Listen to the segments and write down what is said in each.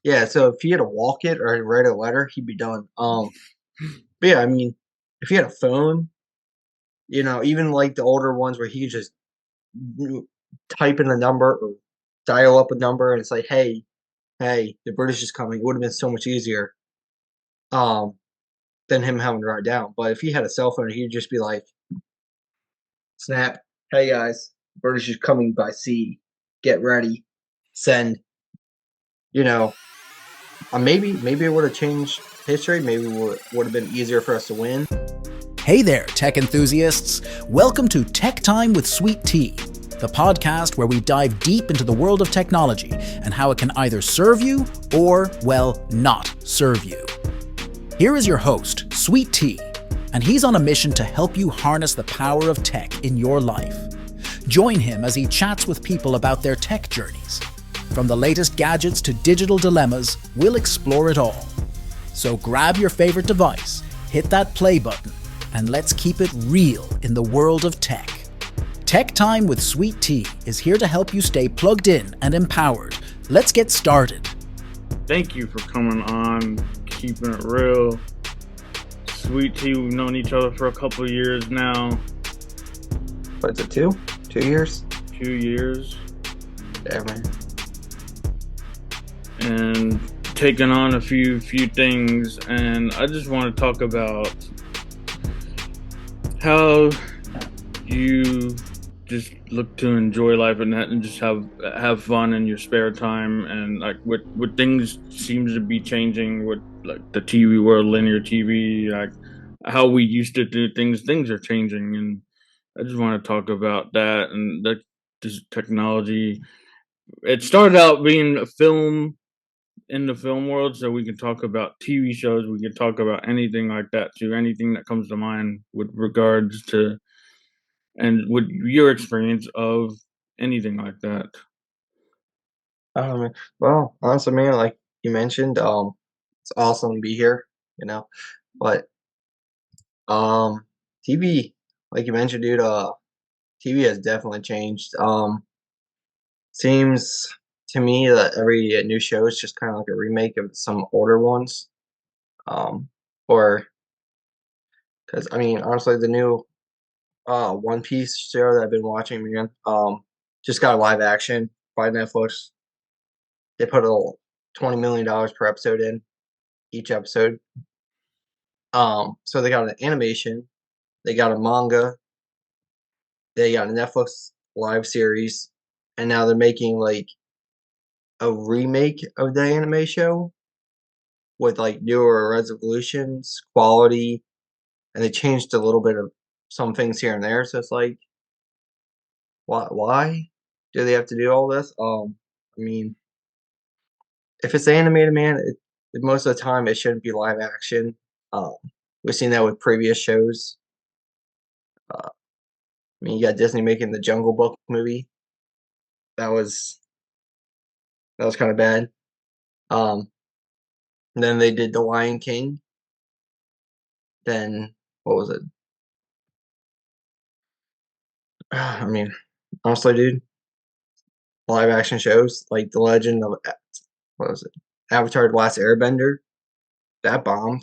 Yeah, so if he had to walk it or write a letter, he'd be done. But yeah, I mean, if he had a phone, even like the older ones where he could just n- type in a number or dial up a number and it's like, hey, the British is coming. It would have been so much easier um, than him having to write down. But if he had a cell phone, he'd just be like, snap, hey guys, British is coming by sea. Get ready, send. You know, maybe it would have changed history. Maybe it would have been easier for us to win. Hey there, tech enthusiasts. Welcome to Tech Time with Sweet Tea, the podcast where we dive deep into the world of technology and how it can either serve you or, well, not serve you. Here is your host, Sweet Tea, and he's on a mission to help you harness the power of tech in your life. Join him as he chats with people about their tech journeys. From the latest gadgets to digital dilemmas, we'll explore it all. So grab your favorite device, hit that play button, and let's keep it real in the world of tech. Tech Time with Sweet Tea is here to help you stay plugged in and empowered. Let's get started. Thank you for coming on, keeping it real. Sweet Tea, we've known each other for a couple of years now. What is it, 2? 2 years? 2 years. Yeah, man. And taking on a few things, and I just want to talk about how you just look to enjoy life and just have fun in your spare time, and like what things seems to be changing with like the TV world, linear TV, like how we used to do things are changing, and I just want to talk about that and that this technology. It started out being a film in the film world, so we can talk about TV shows, we can talk about anything like that, to anything that comes to mind with regards to and with your experience of anything like that. Well, honestly, man, like you mentioned, it's awesome to be here, but TV, like you mentioned, dude, TV has definitely changed. Seems to me that every new show is just kind of like a remake of some older ones. Or because I mean, honestly, the new One Piece show that I've been watching, man, just got a live action by Netflix. They put a $20 million per episode in each episode. So they got an animation, they got a manga, they got a Netflix live series, and now they're making like a remake of the anime show with like newer resolutions, quality, and they changed a little bit of some things here and there. So it's like, why do they have to do all this? I mean, if it's animated, man, most of the time it shouldn't be live action. Um, we've seen that with previous shows. I mean, you got Disney making the Jungle Book movie. That was kind of bad. Um, and then they did The Lion King. Then what was it? I mean, honestly, dude, live action shows like The Legend of what was it? Avatar: The Last Airbender. That bombed.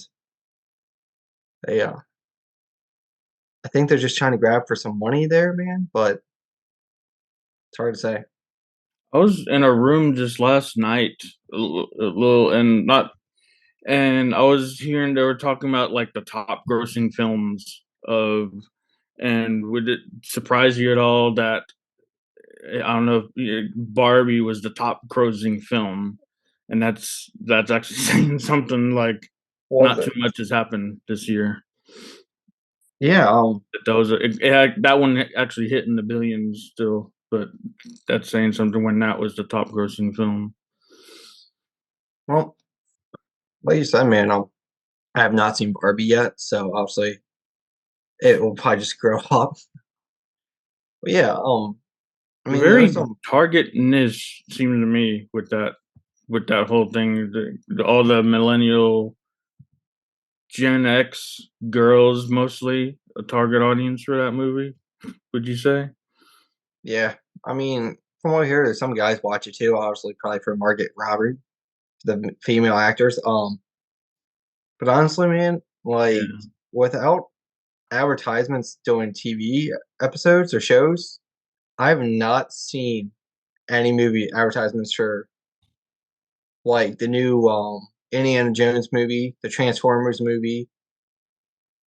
They I think they're just trying to grab for some money there, man. But it's hard to say. I was in a room just last night, a little, and not, and I was hearing they were talking about like the top grossing films of, and would it surprise you at all that I don't know if Barbie was the top grossing film, and that's actually saying something like Was not too it? much has happened this year. Yeah. That was that one actually hit in the billions still, but that's saying something when that was the top grossing film. Well, like you said, man, I have not seen Barbie yet, so obviously it will probably just grow up. But yeah, I mean, there's Very some. target niche seemed to me with that whole thing. All the millennial Gen X girls mostly a target audience for that movie. Would you say? Yeah, I mean, from what I hear, there's some guys watch it too. Obviously, probably for Margaret Robert. the female actors. But honestly, man, like Yeah. without advertisements doing TV episodes or shows, I have not seen any movie advertisements for like the new Indiana Jones movie, the Transformers movie,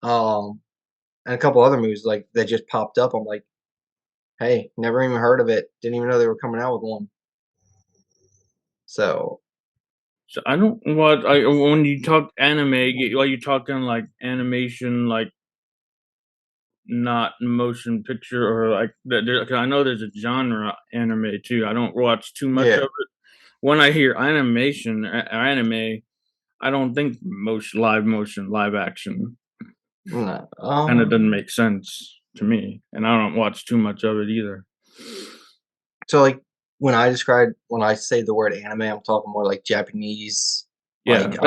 um, and a couple other movies like that just popped up. I'm like, hey, never even heard of it. Didn't even know they were coming out with one. So So I don't what I when you talk anime, are you talking like animation, like not motion picture, or like cause I know there's a genre anime too. I don't watch too much yeah, of it. When I hear animation or anime, I don't think motion, live action. no, Kind of doesn't make sense to me, and I don't watch too much of it either. so like when I say the word anime, I'm talking more like Japanese, Yeah, like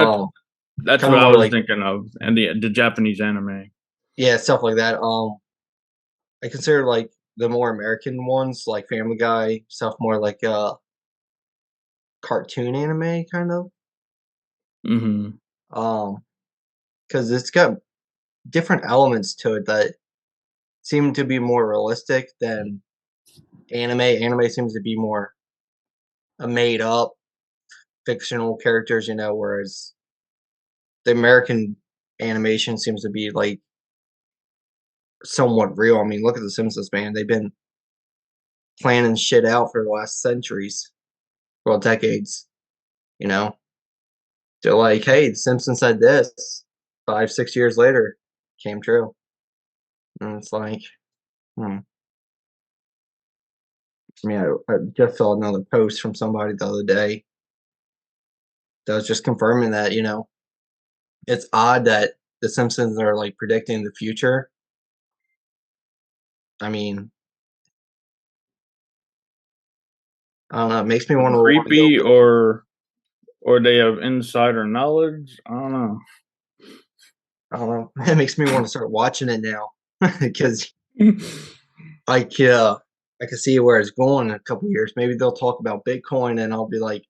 that's kind what of I more was like thinking of, and the Japanese anime. yeah, stuff like that. I consider like the more American ones, like Family Guy, stuff more like cartoon anime kind of. Hmm. Um, because it's got different elements to it that seem to be more realistic than anime. Anime seems to be more made up fictional characters, whereas the American animation seems to be like somewhat real. I mean, look at the Simpsons, man. They've been planning shit out for the last centuries, well, decades. You know, they're like, hey, the Simpsons said this 5, 6 years later, came true, and it's like, hmm. I mean, I just saw another post from somebody the other day that was just confirming that, it's odd that the Simpsons are like predicting the future. I mean, I don't know. It makes me want to go. Creepy, or they have insider knowledge. I don't know. I don't know. It makes me want to start watching it now because like I can see where it's going in a couple years. Maybe they'll talk about Bitcoin, and I'll be like,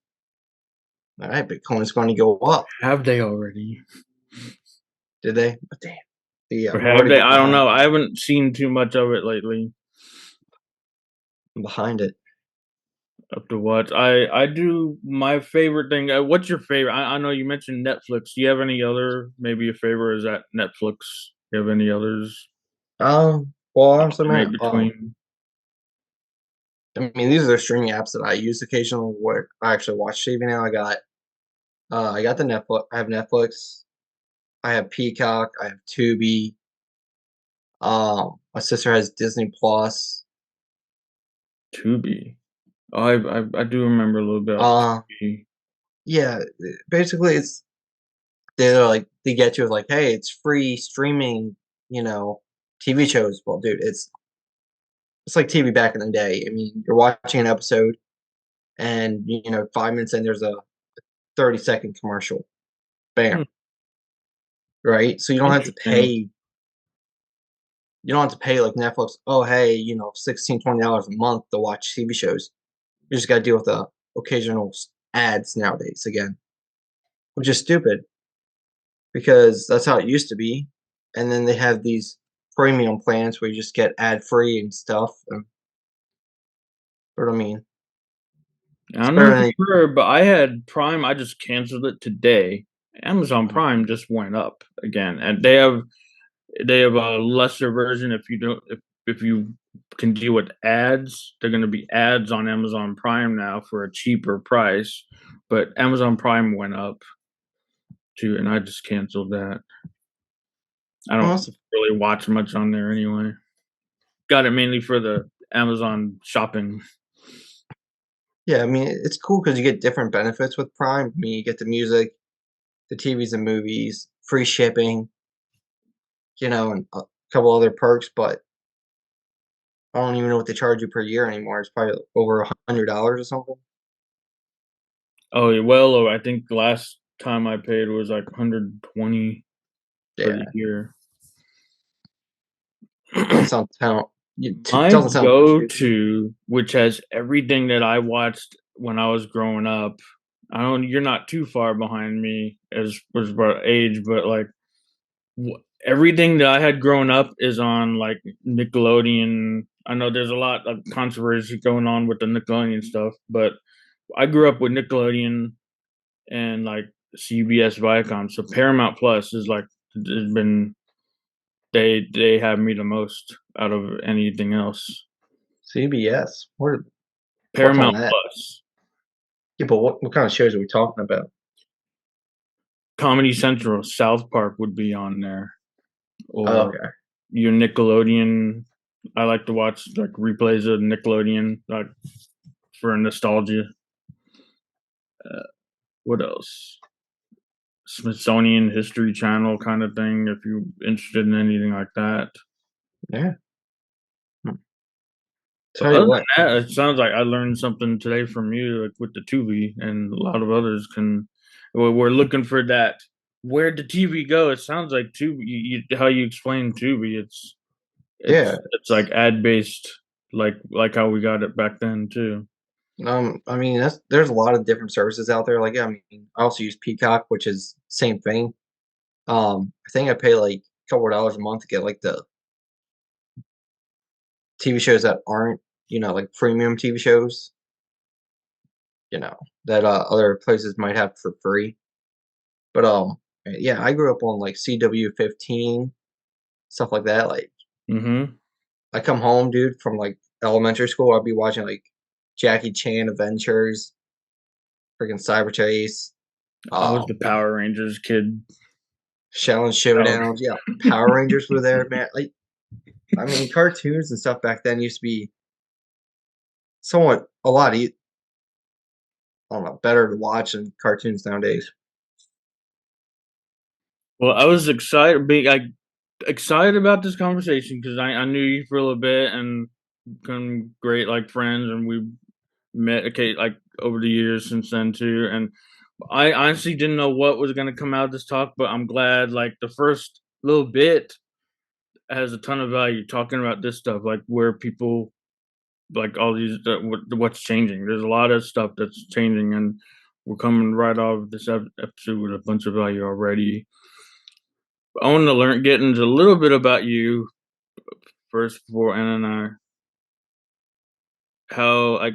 all right, Bitcoin's going to go up. Have they already? Did they? But damn, yeah, Or I'm have already they? I don't behind. know. I haven't seen too much of it lately. I'm behind it. Up to what I do my favorite thing. What's your favorite? I know you mentioned Netflix. Do you have any other? Maybe your favorite is at Netflix. Do you have any others? Well, honestly, man, Alternate between. I mean, these are the streaming apps that I use occasionally where I actually watch TV now. I got the Netflix. I have Netflix. I have Peacock. I have Tubi. My sister has Disney Plus. Tubi. Oh, I do remember a little bit of Uh, Tubi. yeah, basically, they're like they get you with like, hey, it's free streaming, you know, TV shows. Well, dude, it's like TV back in the day. I mean, you're watching an episode, and 5 minutes in, there's a 30-second commercial. Hmm, Bam, right? So you don't have to interesting. pay. You don't have to pay like Netflix. Oh, hey, $16, $20 a month to watch TV shows. You just got to deal with the occasional ads nowadays again, which is stupid because that's how it used to be. And then they have these premium plans where you just get ad free and stuff. And what I mean, I it's don't know better if than you heard, but I had Prime. I just canceled it today. Amazon Prime just went up again, and they have a lesser version. If you don't, if you can deal with ads, they're going to be ads on Amazon Prime now for a cheaper price. But Amazon Prime went up too, and I just canceled that. I don't honestly. really watch much on there anyway. Got it mainly for the Amazon shopping. Yeah, I mean it's cool because you get different benefits with Prime. I mean, you get the music, the TVs and movies, free shipping, and a couple other perks. But I don't even know what they charge you per year anymore. It's probably over $100 or something. Oh yeah, well, I think last time I paid was like 120 for the Yeah, year. doesn't sound it My doesn't sound too go stupid. to, which has everything that I watched when I was growing up, I don't. You're not too far behind me as about age, but like everything that I had grown up is on like Nickelodeon. I know there's a lot of controversy going on with the Nickelodeon stuff, but I grew up with Nickelodeon and like CBS Viacom. So Paramount Plus is like has been they have me the most out of anything else. CBS. What's on Paramount that? Plus, Yeah, but what kind of shows are we talking about? Comedy Central, South Park would be on there, Oh, or okay. your Nickelodeon. I like to watch like replays of Nickelodeon, like for nostalgia. What else? Smithsonian History Channel kind of thing. If you're interested in anything like that. Yeah. Hmm. But Tell you other what. than that, it sounds like I learned something today from you, like with the Tubi, and a lot of others can. We're looking for that. Where'd the TV go? It sounds like Tubi. How you explain Tubi? Yeah. It's like ad based, like how we got it back then too. I mean, there's a lot of different services out there. Like, I mean, I also use Peacock, which is same thing. I think I pay like a couple of dollars a month to get like the TV shows that aren't, like premium TV shows, you know, that other places might have for free. But yeah, I grew up on like CW15, stuff like that. Like, Mm-hmm. I come home, dude, from like elementary school, I'd be watching like Jackie Chan Adventures, freaking Cyber Chase, I was um, the Power Rangers kid. Challenge Power. Showdown. Yeah, Power Rangers were there, man. Like, I mean, cartoons and stuff back then used to be somewhat a lot. I don't know, better to watch than cartoons nowadays. Well, I was excited about this conversation because I knew you for a little bit and become great like friends, and we met okay like over the years since then too. And I honestly didn't know what was gonna come out of this talk, but I'm glad like the first little bit has a ton of value talking about this stuff, like where people like all these what's changing. There's a lot of stuff that's changing, and we're coming right off this episode with a bunch of value already. I want to get into a little bit about you first before Anna and I. How like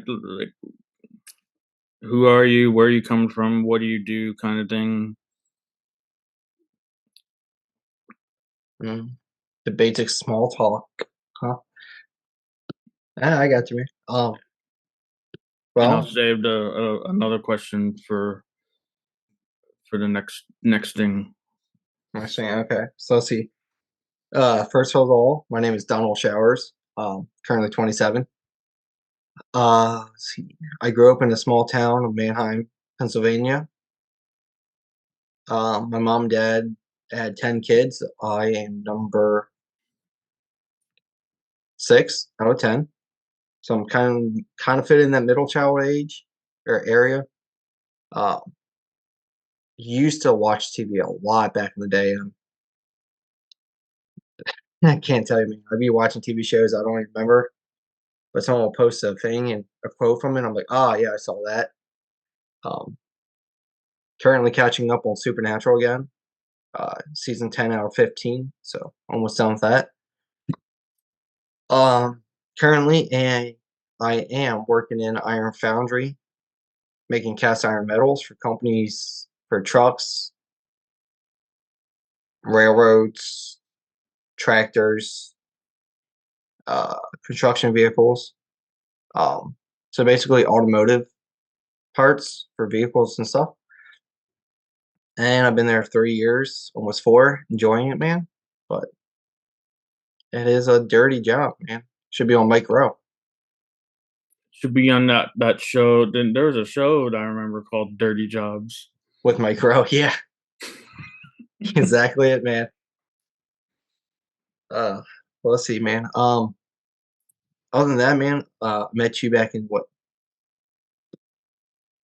who are you? Where are you coming from? What do you do? Kind of thing. Mm. The basic small talk, huh? Ah, I got you, man. And I'll Well, save the another question for the next thing. I see. Okay, so let's see. First of all, my name is Donald Showers. Currently 27. Let's see. I grew up in a small town of Manheim, Pennsylvania. My mom and dad had 10 kids. I am number 6 out of 10. So I'm kind of fit in that middle child age or area. Uh, Used to watch TV a lot back in the day. I can't tell you, man. I'd be watching TV shows I don't even remember, but someone will post a thing and a quote from it. I'm like, oh yeah, I saw that. Um, Currently catching up on Supernatural again. Season 10 out of 15, so almost done with that. Um, Currently, and I am working in Iron Foundry, making cast iron metals for companies for trucks, railroads, tractors, construction vehicles. So basically, automotive parts for vehicles and stuff. And I've been there 3 years, almost 4, enjoying it, man. But it is a dirty job, man. Should be on Mike Rowe Should be on that show. Then there was a show that I remember called Dirty Jobs. with Mike Rowe. Yeah, exactly it, man. Well, let's see, man. Other than that, man, met you back in what,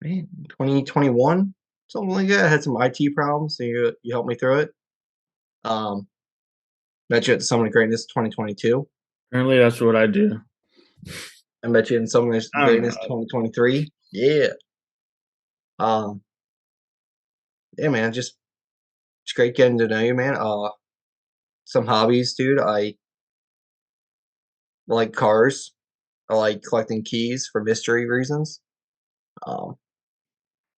man, 2021, something like that. I had some IT problems, so you helped me through it. Um, Met you at the Summit of Greatness 2022. Apparently, that's what I do. I met you in Summit of I don't Greatness know. 2023. Yeah. Um, yeah, man, just it's great getting to know you, man. Some hobbies, dude. I like cars. I like collecting keys for mystery reasons. Um,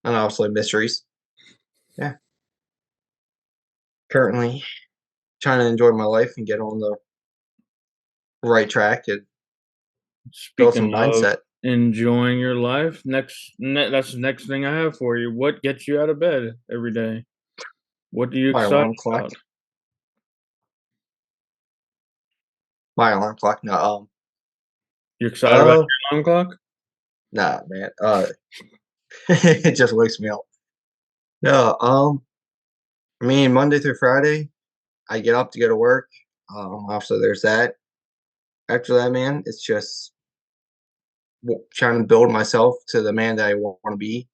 and obviously mysteries. Yeah. Currently trying to enjoy my life and get on the right track and build some Speaking of mindset. enjoying your life, that's the next thing I have for you. What gets you out of bed every day? What are you My excited alarm clock. about? My alarm clock. No, You excited about uh, your alarm clock? nah, man. It just wakes me up. No, I mean, Monday through Friday, I get up to go to work. Also, there's that. After that, man, it's just trying to build myself to the man that I want to be,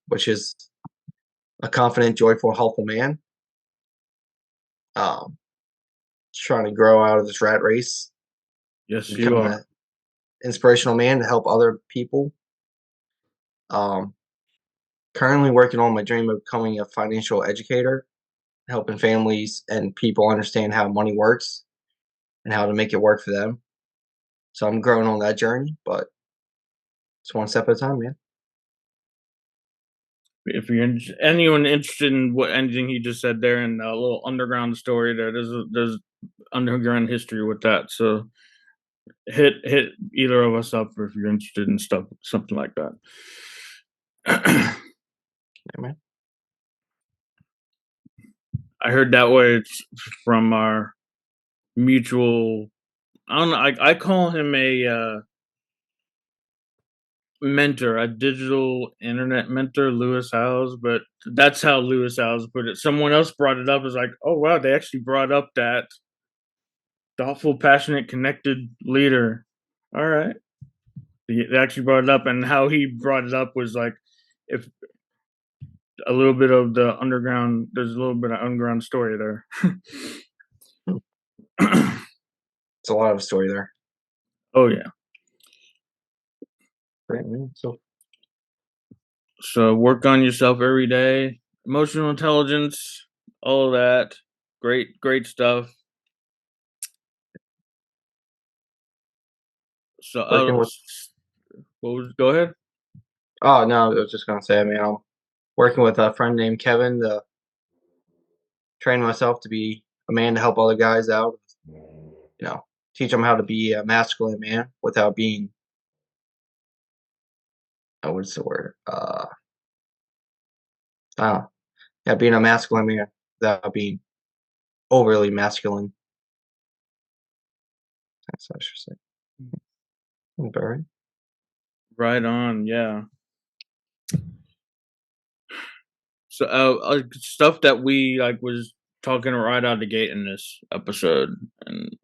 which is a confident, joyful, helpful man. Um, trying to grow out of this rat race Yes, and you become are. an inspirational man to help other people. Um, currently working on my dream of becoming a financial educator, helping families and people understand how money works and how to make it work for them. So I'm growing on that journey, but it's one step at a time, man. If you're anyone interested in what anything he just said there, and a little underground story there, there's underground history with that. So hit either of us up if you're interested in stuff something like that. Yeah, man. I heard that way from our mutual. I don't know. I call him a mentor, a digital internet mentor, Lewis Howes. But that's how Lewis Howes put it. Someone else brought it up. Is like, oh wow, they actually brought up that thoughtful, passionate, connected leader. All right, they actually brought it up, and how he brought it up was like, if a little bit of the underground, there's a little bit of underground story there. Hmm. It's a lot of story there. Oh yeah. Right, man. So So work on yourself every day. Emotional intelligence, all of that. Great stuff. So working with go ahead. oh no, I was just gonna say, I mean, I'm working with a friend named Kevin to train myself to be a man to help other guys out. You know, teach them how to be a masculine man without being what's the word? Uh, yeah, being a masculine man without being overly masculine. That's what I should say. About right. Right on, yeah. So stuff that we like was talking right out of the gate in this episode, and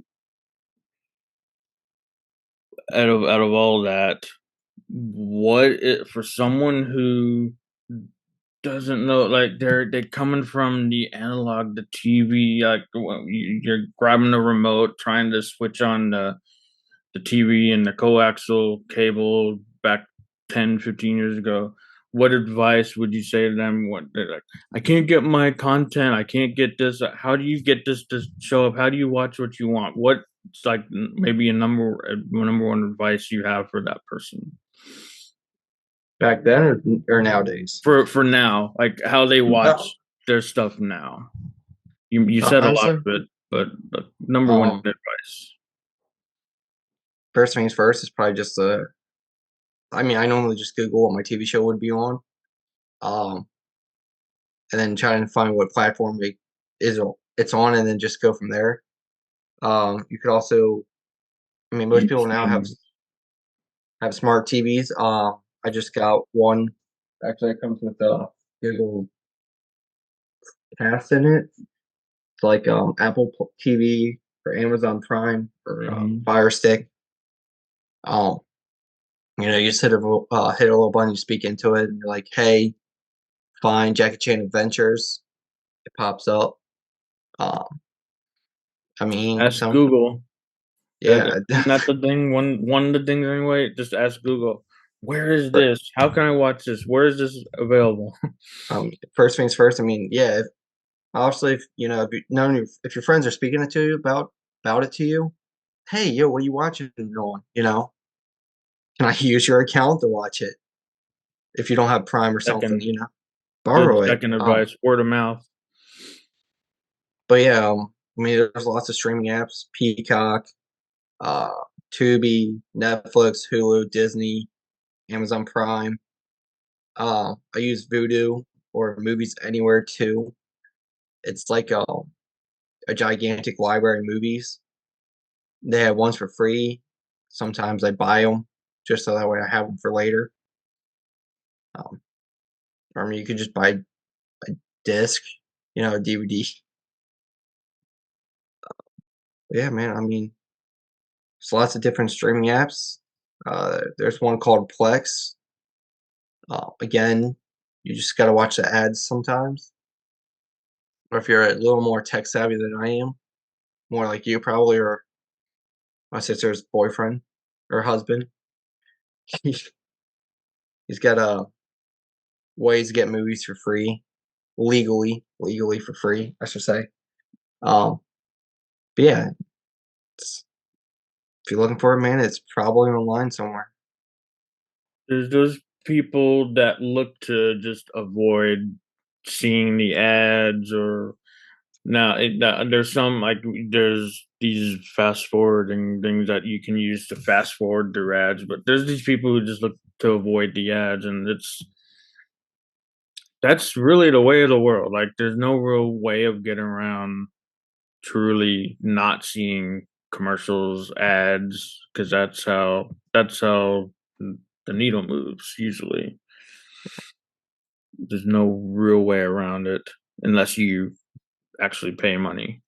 out of all that, for someone who doesn't know, like they're coming from the analog, the TV, like you're grabbing the remote, trying to switch on the TV and the coaxial cable back 10, 15 years ago. What advice would you say to them? What they're like, I can't get my content. I can't get this. How do you get this to show up? How do you watch what you want? What's like maybe number one advice you have for that person Back then or nowadays? for now, like how they Oh, watch their stuff now? You said a lot honestly, of it, but the number one um, advice. first things first is probably just I mean, I normally just Google what my TV show would be on, um, and then try and find what platform it's on, and then just go from there. You could also, I mean, most people now YouTube. have smart TVs. I just got one. Actually, it comes with a Google Cast in it. It's like TV or Amazon Prime or Mhm. Fire Stick. Um, you just hit a little button, you speak into it, and you're like, "Hey, find Jackie Chan Adventures." It pops up. Um, I mean, Ask Google. That yeah, isn't that the thing. One of the things anyway. Just ask Google. Where is Fir- this? How can I watch this? Where is this available? First things first. I mean, yeah. Obviously, if, if if your friends are speaking it to you about it to you, hey, yo, what are you watching on? Can I use your account to watch it if you don't have Prime or something? Second, Borrow good it. second advice, word of mouth. But yeah, I mean, there's lots of streaming apps: Peacock, uh, Tubi, Netflix, Hulu, Disney, Amazon Prime. I use Vudu or Movies Anywhere too. It's like a gigantic library of movies. They have ones for free. Sometimes I buy them just so that way I have them for later. Um, or I mean, you could just buy a disc, a DVD. But yeah, man. I mean, there's lots of different streaming apps. There's one called Plex. Again, you just got to watch the ads sometimes. Or if you're a little more tech savvy than I am, more like you probably, or my sister's boyfriend or husband, he's got ways to get movies for free, legally for free, I should say. Um, but yeah, if you're looking for it, man, it's probably online somewhere. There's those people that look to just avoid seeing the ads or now there's some like there's these fast forwarding things that you can use to fast forward through ads, but there's these people who just look to avoid the ads, and that's really the way of the world. Like there's no real way of getting around truly not seeing commercials, ads, because that's how the needle moves usually. There's no real way around it unless you actually pay money.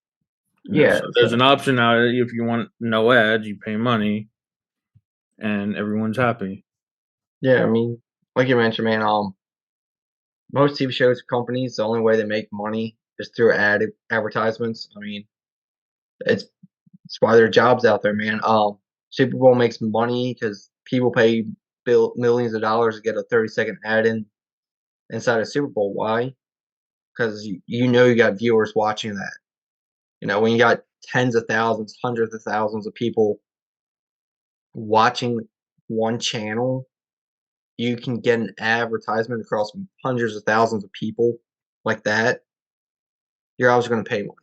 Yeah, So there's an so option now. If you want no ads, you pay money, and everyone's happy. yeah, I mean, like you mentioned, man, most TV shows companies, the only way they make money is through advertisements. I mean, it's it's why there are jobs out there, man. Super Bowl makes money because people pay millions of dollars to get a 30-second ad inside a Super Bowl. Why? Because you got viewers watching that. When you got tens of thousands, hundreds of thousands of people watching one channel, you can get an advertisement across hundreds of thousands of people like that. You're always going to pay money.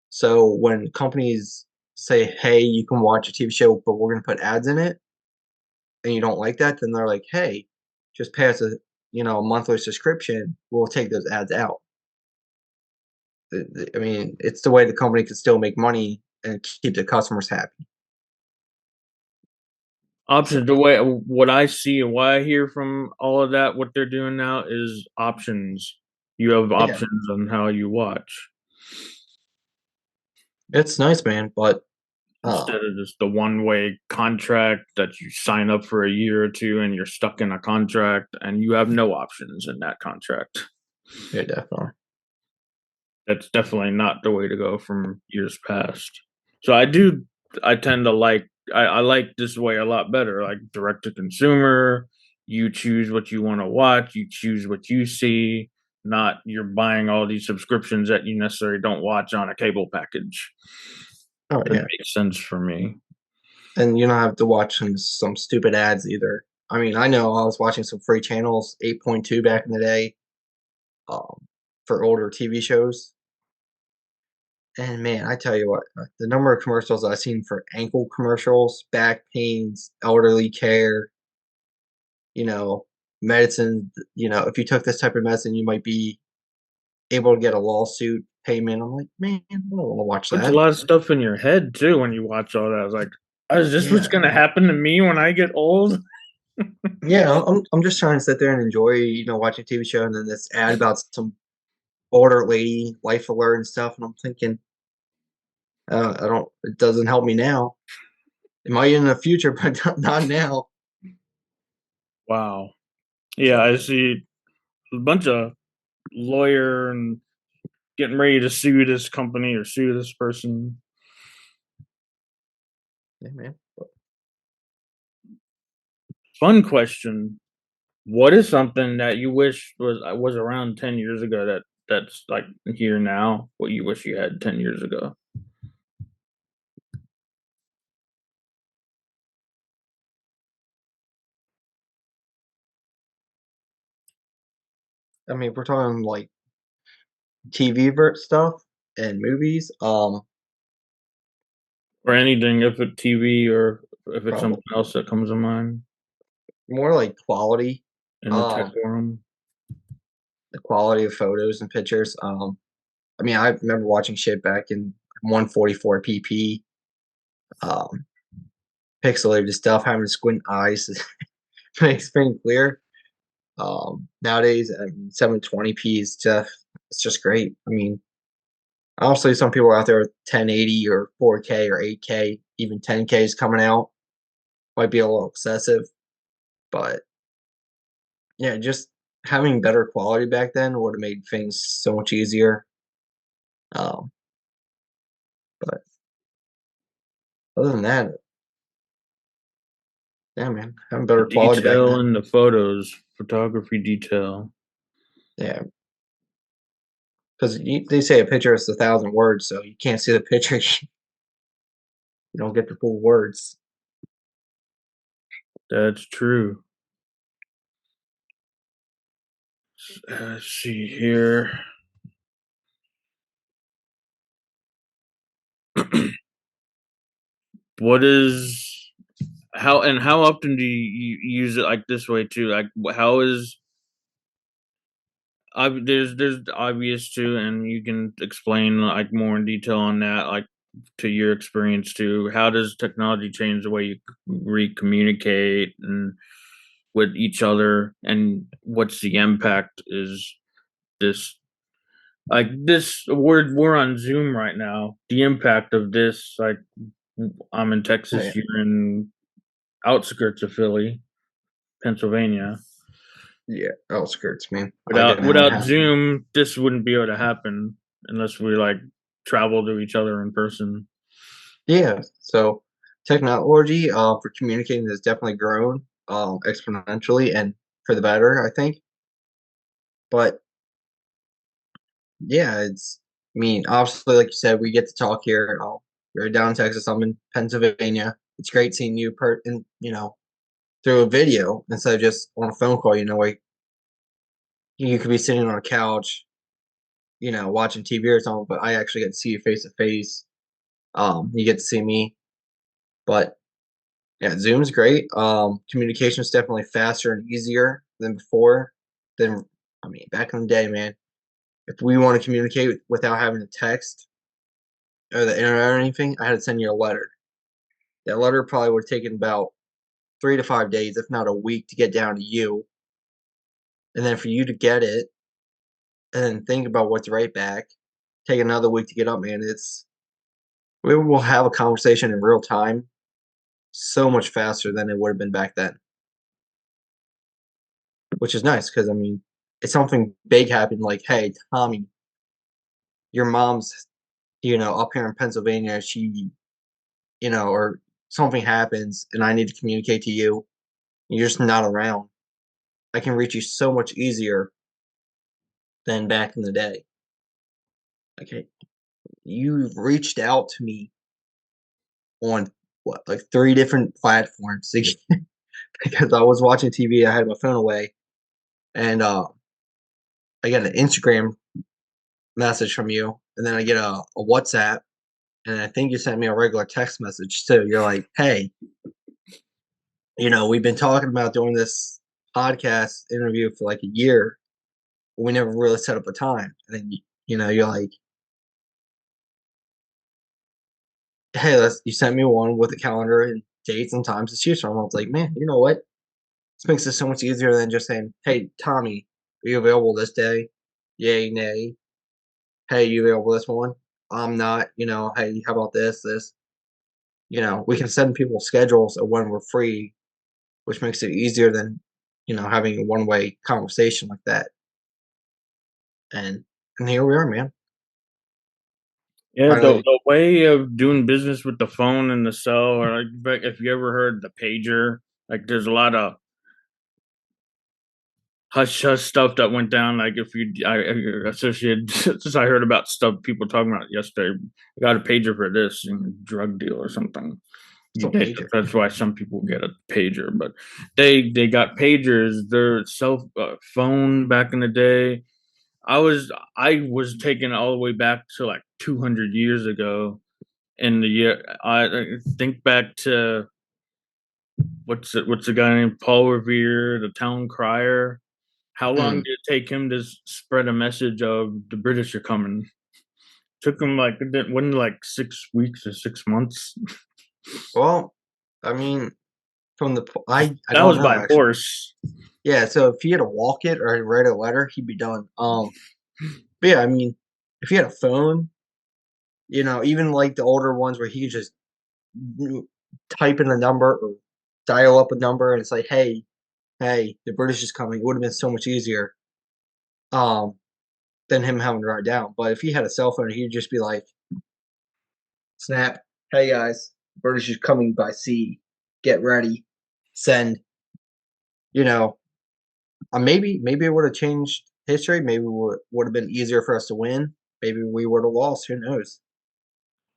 So when companies say, "Hey, you can watch a TV show, but we're going to put ads in it," and you don't like that, then they're like, "Hey, just pay us a monthly subscription. We'll take those ads out." I mean, it's the way the company can still make money and keep the customers happy. So Options. The way what I see and what I hear from all of that, what they're doing now is options. You have yeah, options on how you watch it's nice, man. But instead um, of just the one way contract that you sign up for a year or two and you're stuck in a contract and you have no options in that contract. yeah, definitely. That's definitely not the way to go from years past. So I tend to I like this way a lot better, like direct to consumer. You choose what you want to watch, you choose what you see, not you're buying all these subscriptions that you necessarily don't watch on a cable package. Oh That yeah, makes sense for me. and you don't have to watch some stupid ads either. I mean, I know I was watching some free channels, 8.2 back in the day, um, for older TV shows. And man, I tell you what, the number of commercials I've seen for ankle commercials, back pains, elderly care, you know, medicine, if you took this type of medicine, you might be able to get a lawsuit payment. I'm like, man, I don't want to watch Puts a that. lot of stuff in your head too when you watch all that. I was like, is this what's Yeah. gonna happen to me when I get old? Yeah, I'm just trying to sit there and enjoy, watching a TV show and then this ad about some older lady, life alert and stuff, and I'm thinking, I don't. It doesn't help me now. It might in the future, but not now. Wow. Yeah, So I see a bunch of lawyer and getting ready to sue this company or sue this person. yeah, man. Fun question. What is something that you wish was around 10 years ago that's like here now? What you wish you had 10 years ago? I mean, if we're talking like TV stuff and movies, Or anything, if it's TV or if it's probably something else that comes to mind more like quality, in the tech um, forum. the quality of photos and pictures. I mean, I remember watching shit back in 144 pp, um, pixelated stuff, having to squint eyes to make screen clear. Nowadays, I mean, 720p is just it's just great. I mean, obviously, some people out there with 1080 or 4K or 8K, even 10K is coming out. Might be a little excessive, but yeah, just having better quality back then would have made things so much easier. Um, but other than that, yeah, man, having The better quality back detail then. in the photos, photography detail. Yeah, because they say a picture is 1,000 words, so you can't see the picture, you don't get the full words. That's true. Let's see here. What is how often do you use it like this way too? Like how is there's obvious too, and you can explain like more in detail on that, like to your experience too. How does technology change the way you communicate and with each other, and what's the impact? Is this like this? We're on Zoom right now. The impact of this, like I'm in Texas, Yeah, you're in outskirts of Philly, Pennsylvania. yeah, outskirts, man, like Without an hour and a without half. Zoom, this wouldn't be able to happen unless we like travel to each other in person. Yeah, so technology for communicating has definitely grown exponentially and for the better, I think. But yeah, it's. I mean, obviously, like you said, we get to talk here. You're down in Texas. I'm in Pennsylvania. It's great seeing you through a video instead of just on a phone call. Like you could be sitting on a couch, watching TV or something, but I actually get to see you face to face. You get to see me, but yeah, Zoom's great. Communication is definitely faster and easier than before. Than I mean, back in the day, man, if we want to communicate without having to text or the internet or anything, I had to send you a letter. That letter probably would have taken about 3 to 5 days, if not a week, to get down to you, and then for you to get it, and then think about what to write back. Take another week to get up, man. We will have a conversation in real time so much faster than it would have been back then, which is nice because I mean, it's something big happened. Like, hey, Tommy, your mom's, up here in Pennsylvania. She, or something happens, and I need to communicate to you. You're just not around. I can reach you so much easier than back in the day. Okay, you reached out to me on what, like 3 different platforms because I was watching TV. I had my phone away, and I get an Instagram message from you, and then I get a WhatsApp, and I think you sent me a regular text message too. You're like, "Hey, we've been talking about doing this podcast interview for like a year, but we never really set up a time." And then you're like, "Hey, you sent me one with a calendar and dates and times to choose from." I was like, "Man, you know what? This makes it so much easier than just saying, 'Hey, Tommy, are you available this day?' Yay, nay. Hey, you available this one? I'm not. Hey, how about this? We can send people schedules of when we're free, which makes it easier than, having a one-way conversation like that. And here we are, man. Yeah, Finally, the way of doing business with the phone and the cell, or like if you ever heard the pager, like there's a lot of hush hush stuff that went down. Like if I associated since I heard about stuff people talking about yesterday, I got a pager for this drug deal or something. Still pager. That's why some people get a pager, but they got pagers. Their cell phone back in the day. I was taken all the way back to like 200 years ago. In the year, I think back to what's the guy named Paul Revere, the town crier. How long Mm. did it take him to spread a message of the British are coming? Took him like it wasn't like 6 weeks or 6 months. Well, I mean, from I That don't was know by actually. horse. Yeah, so if he had to walk it or write a letter, he'd be done. But yeah, I mean, if he had a phone, even like the older ones where he could just type in a number or dial up a number and it's like, hey, the British is coming. It would have been so much easier um than him having to write down. But if he had a cell phone, he'd just be like, snap, hey guys, British is coming by sea. Get ready. Send. You know, maybe it would have changed history. Maybe it would have been easier for us to win. Maybe we would have lost. Who knows?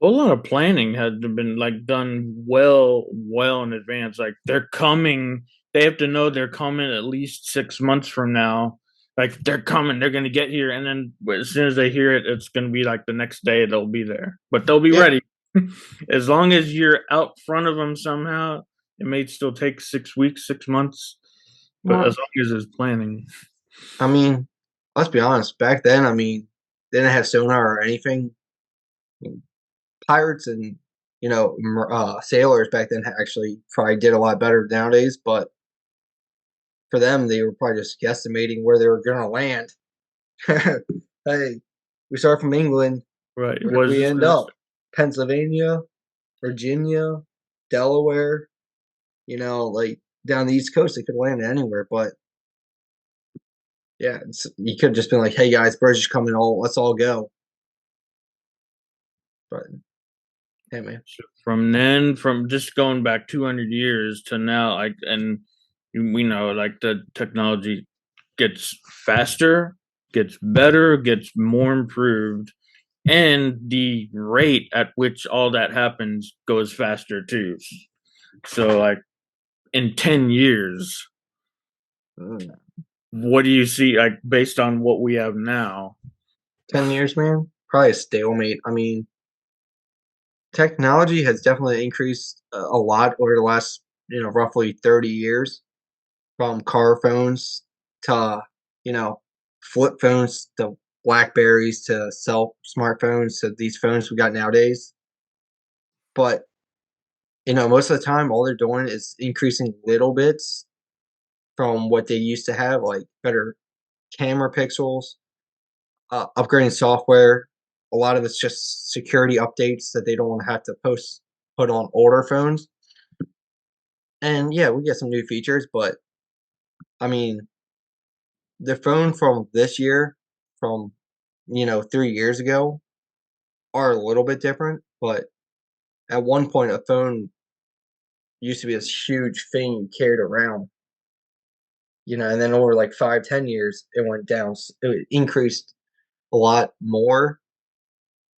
A lot of planning had been like done well in advance. Like they're coming, they have to know they're coming at least 6 months from now. Like they're coming, they're gonna get here, and then as soon as they hear it, it's gonna be like the next day they'll be there. But they'll be Yeah, ready. As long as you're out front of them somehow, it may still take 6 weeks, 6 months, but well, as long as there's planning. I mean, let's be honest. Back then, I mean, they didn't have sonar or anything. Pirates and sailors back then actually probably did a lot better nowadays. But for them, they were probably just guesstimating where they were going to land. Hey, we start from England. Right. Where do Was we this end gonna up? Pennsylvania, Virginia, Delaware. Like down the East Coast, they could land anywhere. But yeah, you could have just been like, "Hey guys, British coming! Let's all go." But hey, man, from then, from just going back 200 years to now, like, and we know like the technology gets faster, gets better, gets more improved, and the rate at which all that happens goes faster too. So like in 10 years, mm, what do you see like based on what we have now? 10 years, man, probably a stalemate. I mean, technology has definitely increased a lot over the last, roughly 30 years, from car phones to, you know, flip phones to Blackberries to cell smartphones to these phones we got nowadays. But, most of the time, all they're doing is increasing little bits from what they used to have, like better camera pixels, upgrading software. A lot of it's just security updates that they don't want to have to put on older phones. And yeah, we get some new features, but I mean, the phone from this year, from 3 years ago, are a little bit different. But at one point, a phone used to be this huge thing you carried around, and then over like 5, 10 years, it went down. It increased a lot more.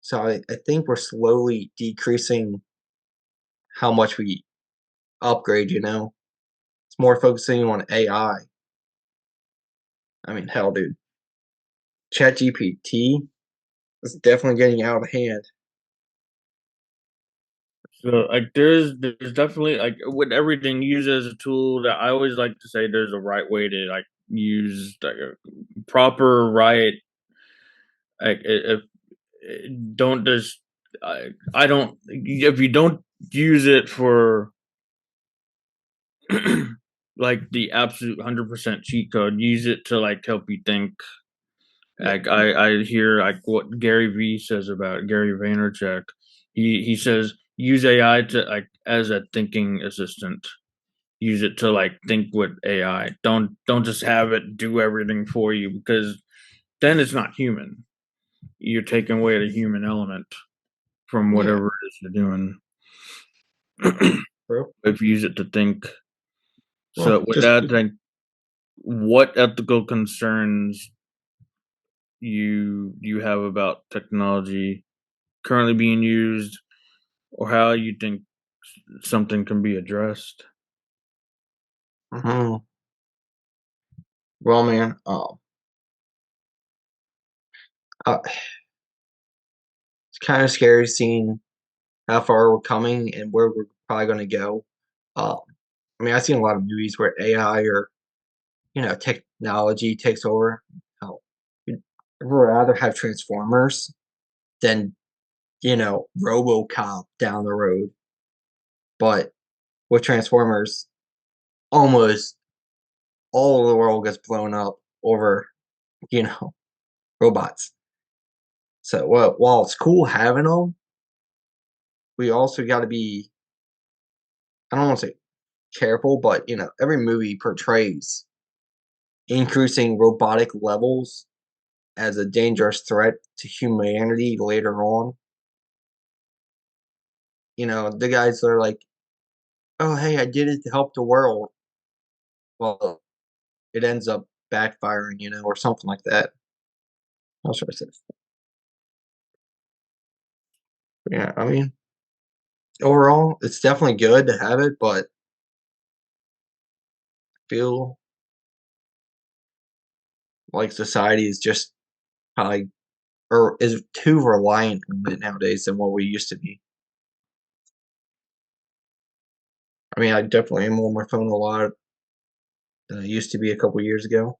So I think we're slowly decreasing how much we upgrade. It's more focusing on AI. I mean, hell, dude, ChatGPT is definitely getting out of hand. So like there's definitely like with everything use as a tool that I always like to say there's a right way to like use like a proper right like if don't just I don't if you don't use it for like the absolute 100% cheat code, use it to like help you think. Yeah, Like I hear like what Gary V says about Gary Vaynerchuk. He says use AI to like as a thinking assistant. Use it to like think with AI. Don't just have it do everything for you because then it's not human. You're taking away the human element from yeah, whatever it is you're doing. bro. If you use it to think. Well, So with just that, what ethical concerns you have about technology currently being used, or how you think something can be addressed? Mhm. Well, man, it's kind of scary seeing how far we're coming and where we're probably going to go. Um, I mean, I've seen a lot of movies where AI or technology takes over. How you'd rather have Transformers than RoboCop down the road. But with Transformers, almost all of the world gets blown up over you know robots. So while it's cool having them, we also got to be, I don't want to say careful, but every movie portrays increasing robotic levels as a dangerous threat to humanity later on. The guys are like, "Oh, hey, I did it to help the world." Well, it ends up backfiring, or something like that. How should I say this? Yeah, I mean, overall, it's definitely good to have it, but I feel like society is just probably or is too reliant on it nowadays than what we used to be. I mean, I definitely am on my phone a lot than I used to be a couple years ago.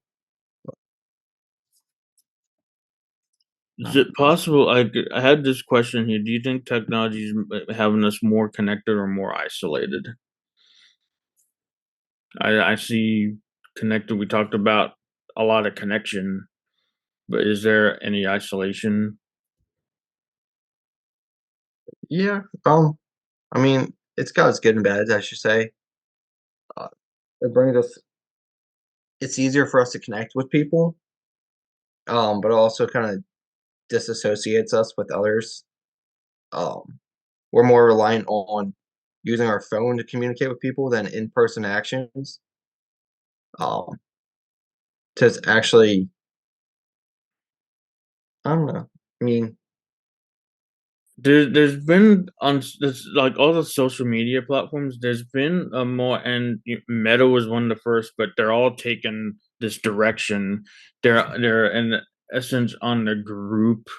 Is Uh, it possible? I had this question here. Do you think technology is having us more connected or more isolated? I see connected. We talked about a lot of connection, but is there any isolation? yeah, I mean, it's got its good and bads, I should say. Uh, it brings us. It's easier for us to connect with people, but it also kind of disassociates us with others. Um, we're more reliant on using our phone to communicate with people than in-person actions. Um, to actually, I don't know. I mean, There's been on this, like all the social media platforms. There's been a more, and Meta was one of the first, but they're all taking this direction. They're in essence on the group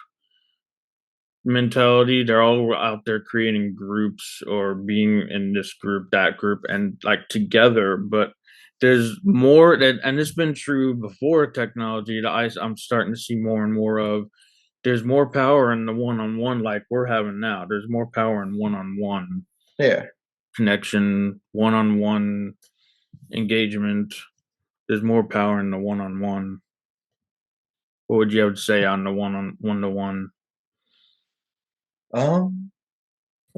mentality. They're all out there creating groups or being in this group, that group, and like together. But there's more that, and it's been true before technology. That I'm starting to see more and more of. There's more power in the one-on-one like we're having now. There's more power in one-on-one yeah. connection, one-on-one engagement. There's more power in the one-on-one. What would you have to say on the one-to-one? Um,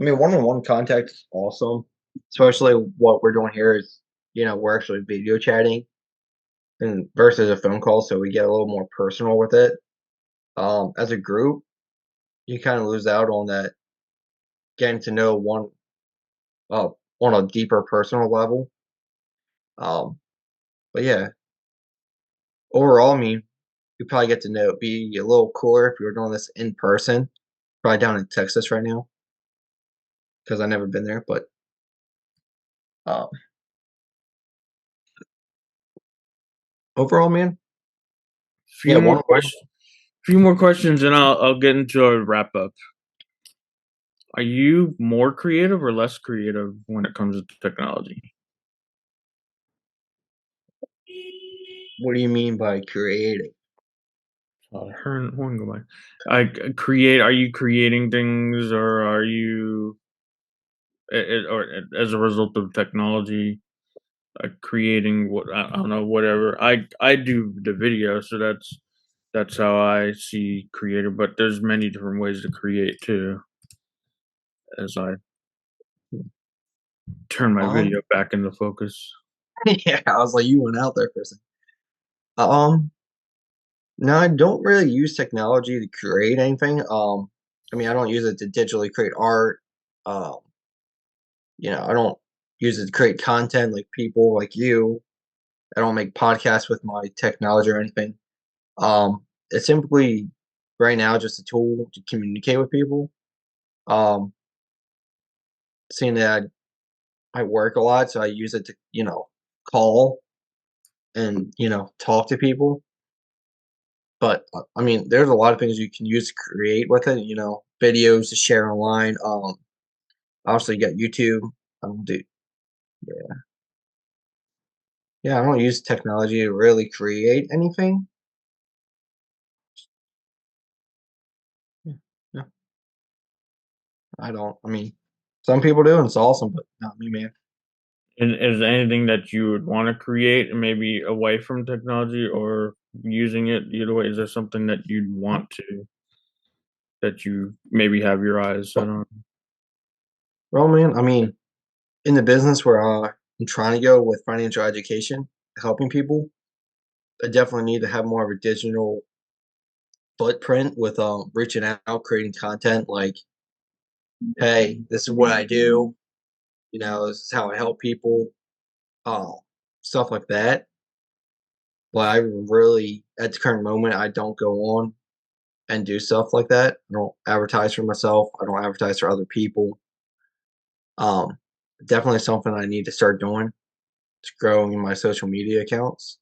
I mean, one-on-one contact is awesome, especially what we're doing here is, we're actually video chatting and versus a phone call, so we get a little more personal with it. As a group, you kind of lose out on that getting to know one uh, on a deeper personal level. Um, but yeah, overall, I mean, you probably get to know be a little cooler if you were doing this in person. Probably down in Texas right now because I've never been there. But um, overall, man, yeah, Few more one. questions. Few more questions, and I'll get into a wrap up. Are you more creative or less creative when it comes to technology? What do you mean by creating? Horn go by. I create. Are you creating things, or are you, as a result of technology, creating what I don't know, whatever. I do the video, so that's how I see creative. But there's many different ways to create too. As I turn my Um, video back into focus. yeah, I was like, you went out there for a second. Um, no, I don't really use technology to create anything. I mean, I don't use it to digitally create art. Um, I don't use it to create content like people like you. I don't make podcasts with my technology or anything. It's simply right now just a tool to communicate with people. Um, Seeing that I work a lot, so I use it to, call and, talk to people. But I mean, there's a lot of things you can use to create with it, videos to share online. Obviously you got YouTube. Do yeah. Yeah, I don't use technology to really create anything. Yeah, yeah, I don't. I mean, some people do, and it's awesome, but not me, man. And is there anything that you would want to create, and maybe away from technology or using it either way? Is there something that you'd want to that you maybe have your eyes set Well, on? well, man, I mean, in the business where I'm trying to go with financial education, helping people, I definitely need to have more of a digital footprint with reaching out, creating content like, hey, this is what I do. This is how I help people. Um, Stuff like that. But I really, at the current moment, I don't go on and do stuff like that. I don't advertise for myself. I don't advertise for other people. Um, Definitely something I need to start doing. It's growing my social media accounts.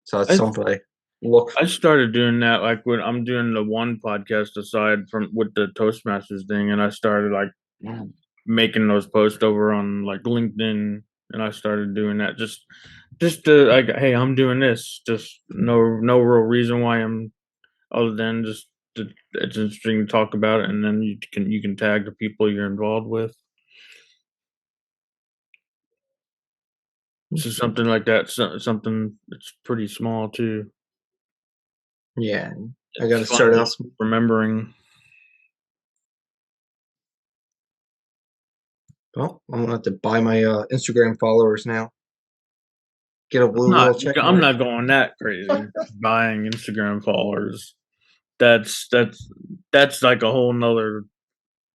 So that's I something I look. I started doing that like when I'm doing the one podcast aside from with the Toastmasters thing, and I started like Mm, making those posts over on like LinkedIn, and I started doing that just to like, hey, I'm doing this. Just no real reason why I'm other than just it's interesting to talk about it, and then you can tag the people you're involved with. So something like that, something that's pretty small too. yeah, I got It's to fun start out. just remembering. Well, I'm gonna have to buy my Instagram followers now. Get a blue little check I'm mark. not going that crazy. Buying Instagram followers. That's that's that's like a whole nother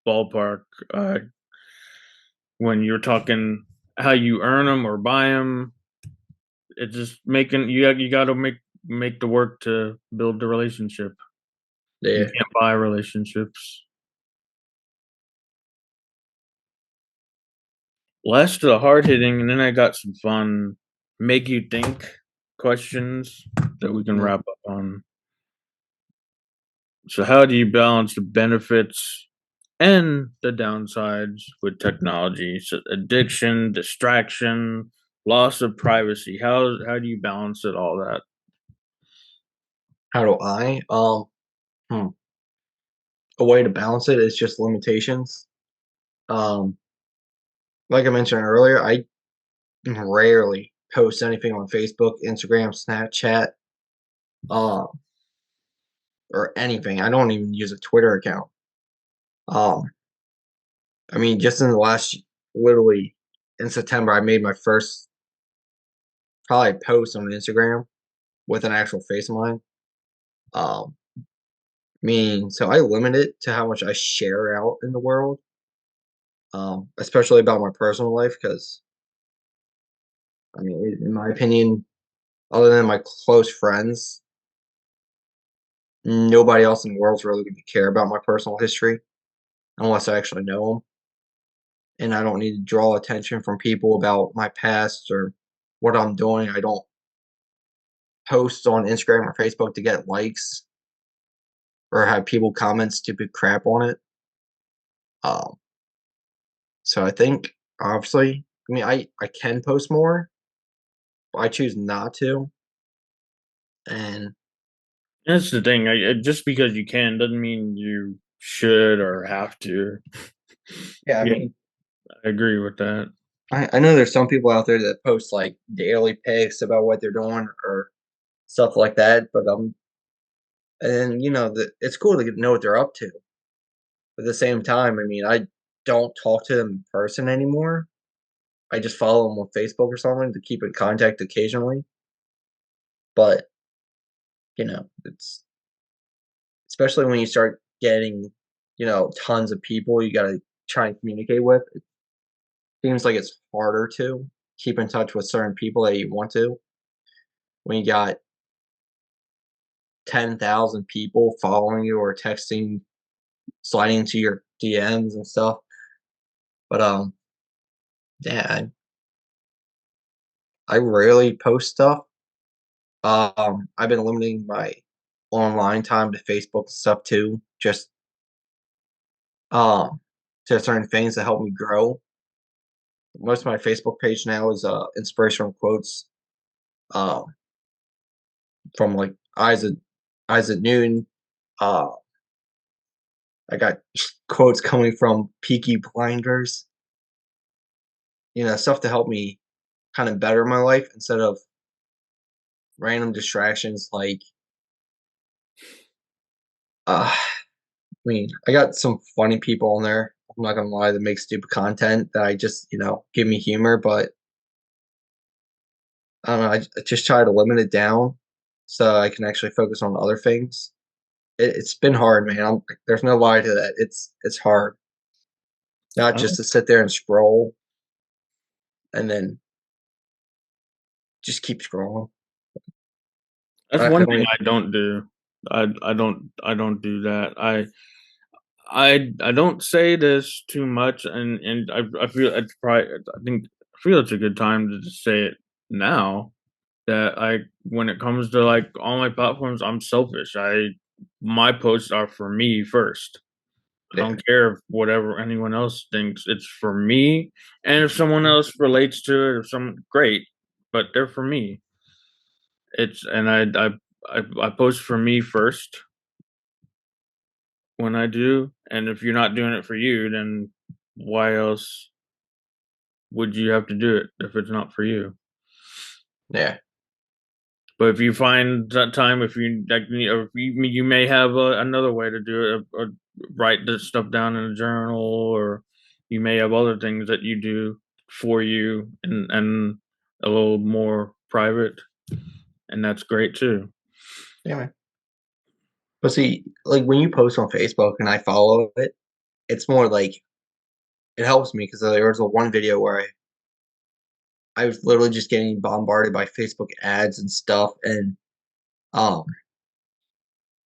ballpark. Uh, when you're talking how you earn them or buy them, it's just making you got to make the work to build the relationship. You Yeah, can't buy relationships. Last of the hard hitting, and then I got some fun, make you think questions that we can mm, wrap up on. So, how do you balance the benefits and the downsides with technology? So, addiction, distraction, loss of privacy. How do you balance it all that? how do I? Hmm, a way to balance it is just limitations. Um, like I mentioned earlier, I rarely post anything on Facebook, Instagram, Snapchat, um, or anything. I don't even use a Twitter account. Um, I mean, just in the last, literally in September, I made my first probably post on Instagram with an actual face of mine. I mean, so I limit it to how much I share out in the world, especially about my personal life, because I mean, in my opinion, other than my close friends, nobody else in the world's really going to care about my personal history unless I actually know them. And I don't need to draw attention from people about my past or what I'm doing. I don't post on Instagram or Facebook to get likes or have people comment stupid crap on it. Um, so I think obviously, I mean, I can post more, but I choose not to. And That's the thing. Just because you can doesn't mean you should or have to. yeah, I Yeah, mean, I agree with that. I know there's some people out there that post like daily pics about what they're doing or stuff like that, but and then it's cool to know what they're up to. But at the same time, I mean, I don't talk to them in person anymore. I just follow them on Facebook or something to keep in contact occasionally. But it's especially when you start getting tons of people you got to try and communicate with. It seems like it's harder to. keep in touch with certain people that you want to when you got 10,000 people following you or texting, sliding to your DMs and stuff. But yeah, I rarely post stuff. I've been limiting my online time to Facebook and stuff too, just um to certain things that help me grow. Most of my Facebook page now is inspirational quotes um from like Isaac Newton. Uh I got quotes coming from Peaky Blinders, stuff to help me kind of better my life instead of random distractions like I got some funny people on there. I'm not gonna lie that make stupid content that I just, give me humor, but I don't know, I just try to limit it down so I can actually focus on other things. It's been hard, man. There's no lie to that. It's hard not just Oh, to sit there and scroll and then just keep scrolling. that's I one thing only I don't do. I don't do that. I don't say this too much, and I feel it's probably I feel it's a good time to just say it now that I when it comes to like all my platforms, I'm selfish. My posts are for me first. I yeah, don't care if whatever anyone else thinks. It's for me, and if someone else relates to it, or some great, but they're for me. It's and I post for me first when I do, and if you're not doing it for you, then why else would you have to do it if it's not for you? yeah, But if you find that time, if you like, or if you may have another way to do it, or write this stuff down in a journal, or you may have other things that you do for you, and a little more private, and that's great too. yeah, man. But see, like when you post on Facebook and I follow it, it's more like it helps me because there was a one video where I was literally just getting bombarded by Facebook ads and stuff and um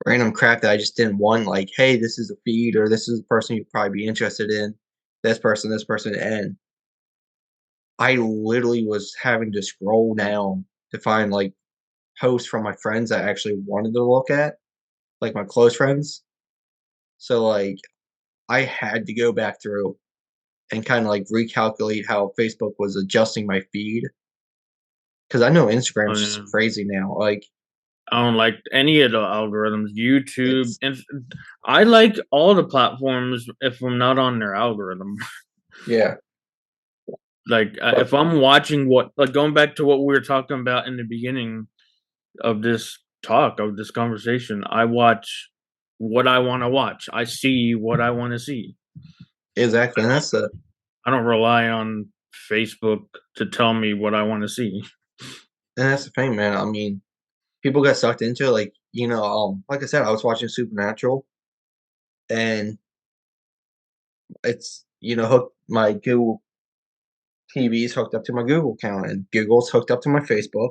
random crap that I just didn't want. Like, hey, this is a feed or this is a person you'd probably be interested in. This person, and I literally was having to scroll down to find like posts from my friends I actually wanted to look at, like my close friends. So like I had to go back through and kind of like recalculate how Facebook was adjusting my feed because I know Oh, Instagram's just yeah. crazy now. Like I don't like any of the algorithms. YouTube, it's and I like all the platforms if I'm not on their algorithm. yeah, Like but if I'm watching what, like going back to what we were talking about in the beginning of this conversation, I watch what I want to watch. I see what I want to see. exactly, and I don't rely on Facebook to tell me what I want to see. that's the thing, man. I mean, people get sucked into it. Like like I said, I was watching Supernatural, and it's hooked my Google TV's hooked up to my Google account, and Google's hooked up to my Facebook.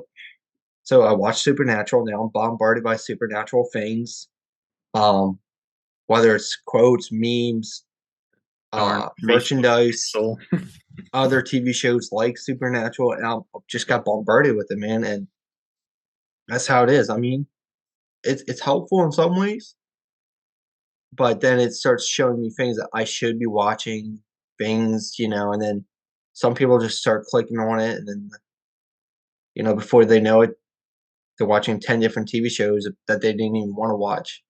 So I watch Supernatural. Now I'm bombarded by supernatural things. Um, whether it's quotes, memes, Darn me, merchandise, soul. other TV shows like Supernatural, and I just got bombarded with it, man. And that's how it is. I mean, it's helpful in some ways, but then it starts showing me things that I should be watching, things, and then some people just start clicking on it, and then before they know it, they're watching 10 different TV shows that they didn't even want to watch.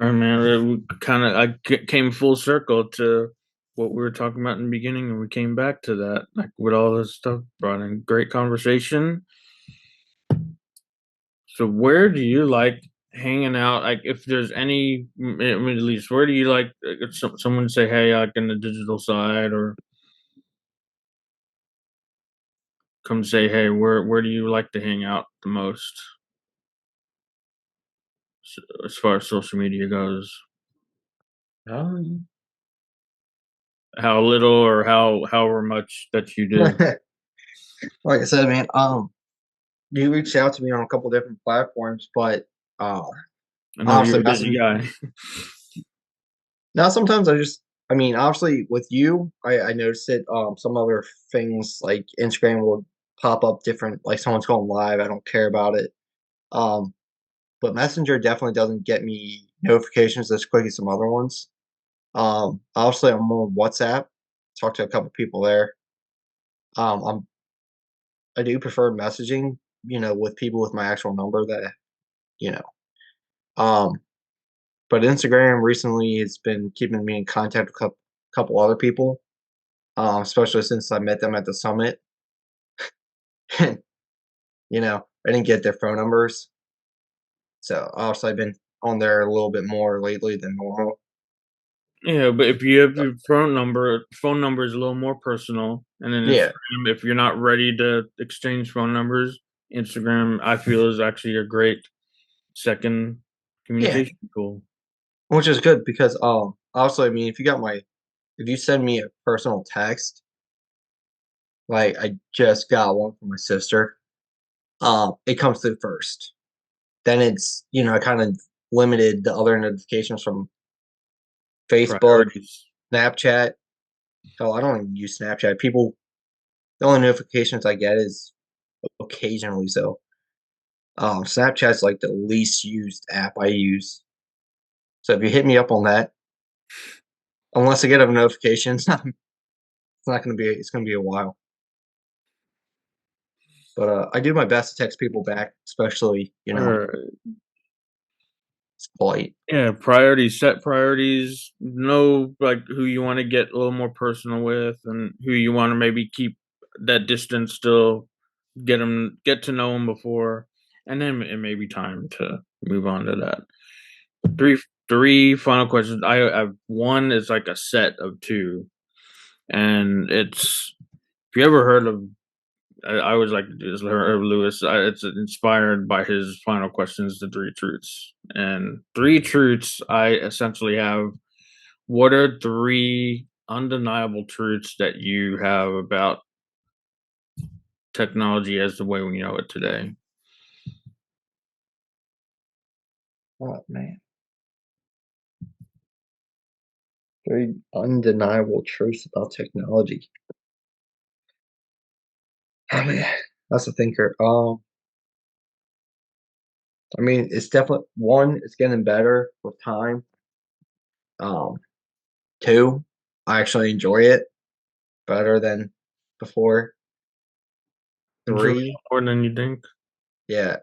All right, man. Came full circle to what we were talking about in the beginning, and we came back to that, like with all this stuff brought in. Great conversation. So, where do you like hanging out? Like, if there's any, I mean, at least, where do you like if someone say, "Hey, like in the digital side," or come say, "Hey, where do you like to hang out the most?" As far as social media goes. Um, how little or however much that you do. Like I said, man, you reached out to me on a couple different platforms, but uh, I know you're obviously a busy messaging. guy. Now, sometimes I mean, obviously with you, I noticed it. Some other things like Instagram will pop up different, like someone's going live. I don't care about it. Um, but Messenger definitely doesn't get me notifications as quick as some other ones. Obviously, I'm on WhatsApp. Talk to a couple people there. I'm I do prefer messaging, with people with my actual number that you know. Um, but Instagram recently has been keeping me in contact with a couple other people, especially since I met them at the summit. And I didn't get their phone numbers, so obviously I've been on there a little bit more lately than normal. Yeah, but if you have So, your phone number is a little more personal, and then yeah, Instagram, if you're not ready to exchange phone numbers, Instagram I feel is actually a great second yeah, communication tool. which is good because also I mean if you send me a personal text, like I just got one from my sister, it comes through first. Then it's I kind of limited the other notifications from Facebook, Priorities. Snapchat. Oh, I don't even use Snapchat. The only notifications I get is occasionally. So, Snapchat's like the least used app I use. So if you hit me up on that, unless I get a notification, it's not going to be. It's going to be a while. But I do my best to text people back, especially Or it's polite. yeah, priorities. Set priorities. Know like who you want to get a little more personal with, and who you want to maybe keep that distance still. Get to know them before, and then it may be time to move on to that. Three three final questions. I have one is like a set of two, and it's if you ever heard of. I always like to do this. Heard of Lewis. It's inspired by his final questions, the three truths, and three truths. I essentially have. What are three undeniable truths that you have about technology as the way we know it today? Oh man, very undeniable truths about technology. Oh man, that's a thinker. I mean, it's definitely one. It's getting better with time. Um, two, I actually enjoy it better than before. Enjoy Three, more than you think. yeah.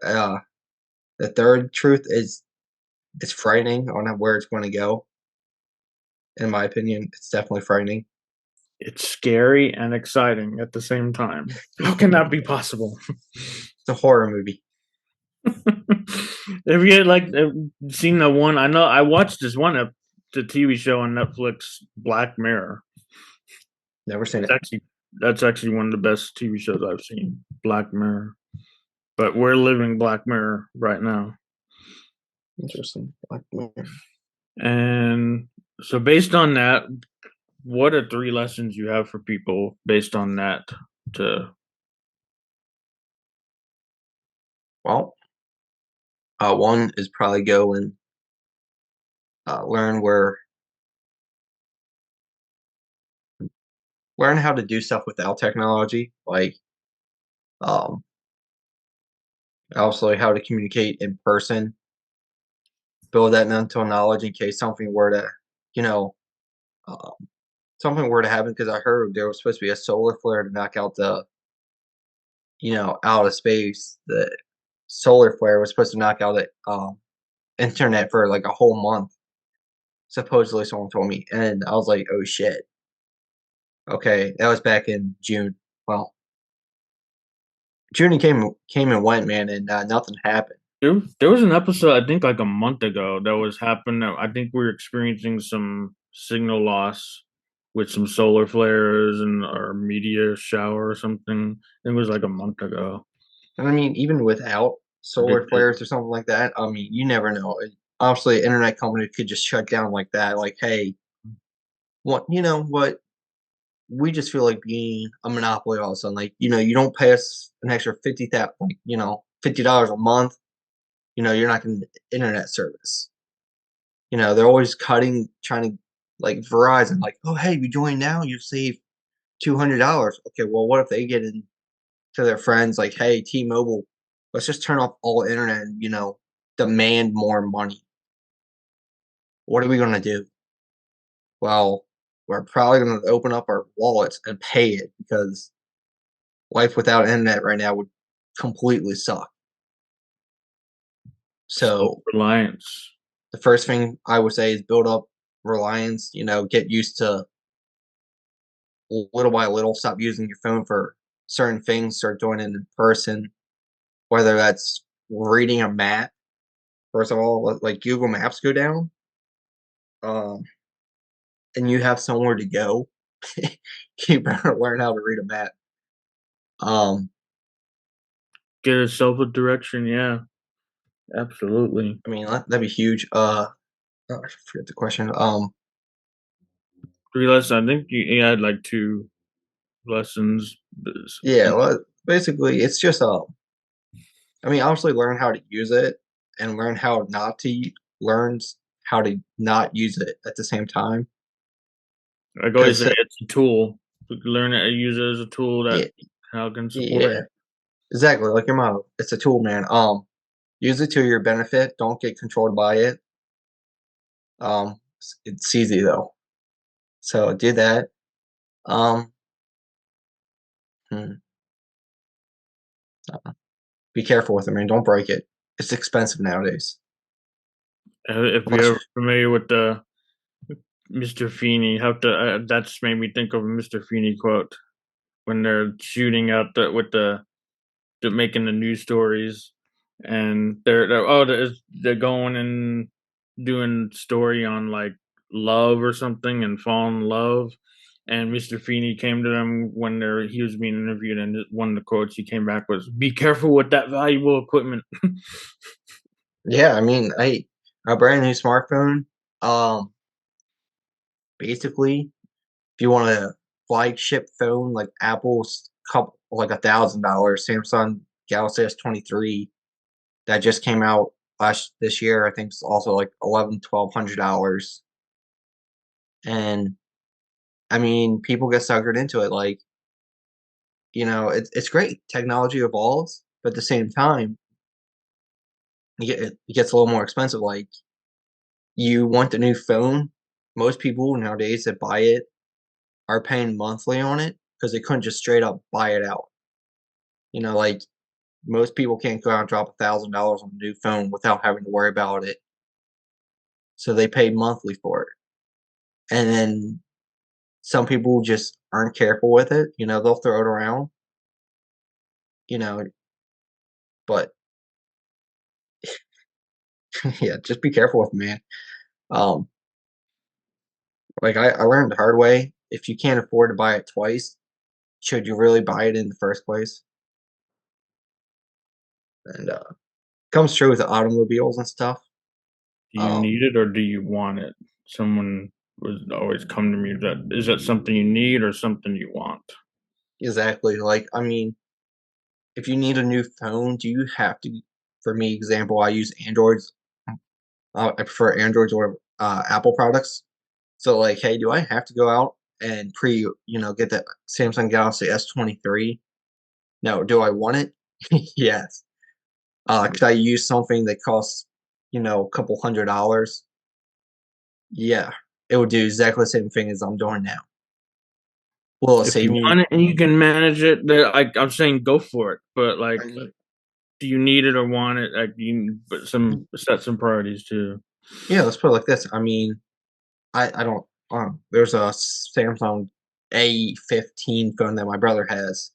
The third truth is it's frightening on where it's going to go. In my opinion, it's definitely frightening. It's scary and exciting at the same time. How can that be possible? It's a horror movie. Have you seen the one? I know I watched this one the TV show on Netflix, Black Mirror. Never seen It's it. actually that's actually one of the best TV shows I've seen, Black Mirror. But we're living Black Mirror right now, Interesting. Black Mirror. and so based on that, what are three lessons you have for people based on that? To Well, one is probably go and learn how to do stuff without technology, like um, also how to communicate in person, build that mental knowledge in case you know, um, something were to happen. Because I heard there was supposed to be a solar flare to knock out out of space. The solar flare was supposed to knock out the internet for like a whole month. Supposedly, someone told me, and I was like, "Oh shit." Okay, that was back in June. Well, June came and went, man, and nothing happened. there was an episode I think like a month ago that was happening. I think we were experiencing some signal loss with some solar flares and our meteor shower or something. It was like a month ago. And I mean, even without solar Predicted. flares or something like that, I mean, you never know. Obviously, an internet company could just shut down like that. Like, hey, what? You know what? we just feel like being a monopoly all of a sudden. Like, you don't pay us an extra 50 that like, $50 a month, you're not getting internet service. They're always cutting, trying to like Verizon, like, oh hey, you join now, you save $200. Okay, well, what if they get into their friends like, hey, T-Mobile, let's just turn off all internet and demand more money. What are we gonna do? Well, we're probably gonna open up our wallets and pay it because life without internet right now would completely suck. So Self-reliance. the first thing I would say is build up reliance, get used to little by little, stop using your phone for certain things, start doing it in person, whether that's reading a map. First of all, like Google Maps go down, um, and you have somewhere to go, you better learn how to read a map. Um, Get yourself a direction. Yeah, absolutely. I mean that'd be huge. Oh, I forget the question. 3 lessons. I think you had like 2 lessons. Yeah, well, basically, it's just I mean, obviously, learn how to use it and learn how not to learn how to not use it at the same time. Like I always Because say, it's a tool. Learn how to use it as a tool that yeah, how can support yeah, you. exactly. Like your motto, it's a tool, man. Use it to your benefit. Don't get controlled by it. It's easy though, so do that. Um, hmm, be careful with it, man. Don't break it. It's expensive nowadays. If you're Unless ever familiar with the Mr. Feeney, have to that's made me think of a Mr. Feeney quote when they're shooting out with the making the news stories, and they're going and doing story on like love or something and fall in love. And Mr. Feeney came to them when he was being interviewed, and one of the quotes he came back was, "Be careful with that valuable equipment." yeah, I mean, a brand new smartphone. Um, Basically, if you want a flagship phone like Apple's couple like $1,000, Samsung Galaxy S23 that just came out last this year, I think it's also like 1,100 to 1,200 dollars. And I mean, people get suckered into it. Like, it's great. Technology evolves, but at the same time, it gets a little more expensive. Like, you want the new phone. Most people nowadays that buy it are paying monthly on it because they couldn't just straight up buy it out. Like most people can't go out and drop $1,000 on a new phone without having to worry about it. So they pay monthly for it. And then some people just aren't careful with it. They'll throw it around, you know, but yeah, just be careful with it, man. Um, like I learned the hard way. If you can't afford to buy it twice, should you really buy it in the first place? And comes true with the automobiles and stuff. Do you Um, need it or do you want it? Someone would always come to me that is that something you need or something you want? exactly. Like, I mean, if you need a new phone, do you have to? For me, example, I use Androids. I prefer Androids or Apple products. So, like, hey, do I have to go out and get the Samsung Galaxy S23? No. Do I want it? Yes. Could I use something that costs, a couple $100? Yeah. It would do exactly the same thing as I'm doing now. Will it If save you me? want it and you can manage it, I'm saying go for it. But like, I mean, do you need it or want it? Like, but set some priorities too. yeah, let's put it like this. I mean, I don't. There's a Samsung A15 phone that my brother has.